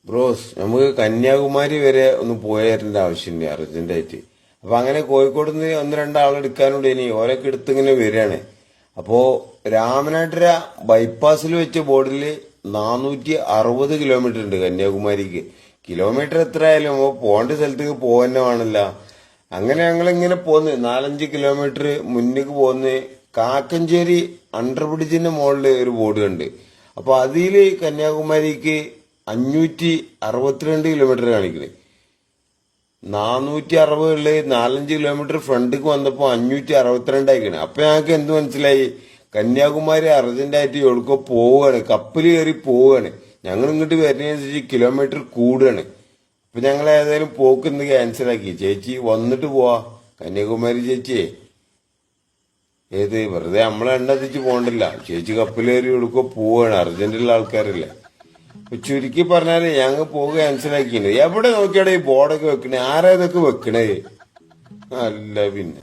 Bros നമുക്ക് കന്യാകുമാരി വരെ ഒന്ന് പോയേരേണ്ട ആവശ്യമുണ്ട് അർജന്റായിട്ട്. അപ്പൊ അങ്ങനെ കോഴിക്കോട് നിന്ന് ഒന്ന് രണ്ടാൾ എടുക്കാനുണ്ട്. ഇനി ഓരൊക്കെ എടുത്ത് ഇങ്ങനെ വരികയാണ്. അപ്പോ രാമനാട്ടുര ബൈപ്പാസിൽ വെച്ച ബോർഡിൽ 460 കിലോമീറ്റർ ഉണ്ട് കന്യാകുമാരിക്ക്. കിലോമീറ്റർ എത്ര ആയാലും പോകേണ്ട സ്ഥലത്തേക്ക് പോകാനല്ല. അങ്ങനെ ഞങ്ങളിങ്ങനെ പോന്ന് 4-5 കിലോമീറ്റർ മുന്നിക്ക് പോന്ന് കാക്കഞ്ചേരി അണ്ടർ ബ്രിഡ്ജിന്റെ മുകളിൽ ഒരു ബോർഡ് കണ്ട്. അപ്പൊ അതില് കന്യാകുമാരിക്ക് 562 കിലോമീറ്റർ കാണിക്കണേ. 460 4-5 കിലോമീറ്റർ ഫ്രണ്ടിക്ക് വന്നപ്പോ 562 ആയിക്കണേ. അപ്പൊ ഞങ്ങൾക്ക് എന്ത് മനസ്സിലായി? കന്യാകുമാരി അർജന്റായിട്ട് എവിടെക്കോ പോവുകയാണ്, കപ്പല് കയറി പോവുകയാണ്. ഞങ്ങൾ ഇങ്ങോട്ട് വരുന്നതനുസരിച്ച് കിലോമീറ്റർ കൂടുകയാണ്. അപ്പൊ ഞങ്ങൾ ഏതായാലും പോക്ക് ഇന്ന് ക്യാൻസൽ ആക്കി. ചേച്ചി വന്നിട്ട് പോവാ കന്യാകുമാരി ചേച്ചിയെ. ഏത് വെറുതെ നമ്മളെ എണ്ണ എത്തിച്ച് പോകണ്ടല്ല. ചേച്ചി കപ്പല് കയറി എവിടെക്കോ പോവുകയാണ്, അർജന്റിലുള്ള ആൾക്കാരല്ലേ. ചുരുക്കി പറഞ്ഞാല് ഞങ്ങൾ പോക ക്യാൻസൽ ആക്കിയിട്ടുണ്ട്. എവിടെ നോക്കിയാടെ ഈ ബോർഡൊക്കെ വെക്കണേ? ആരാ ഇതൊക്കെ വെക്കണേ? അല്ല പിന്നെ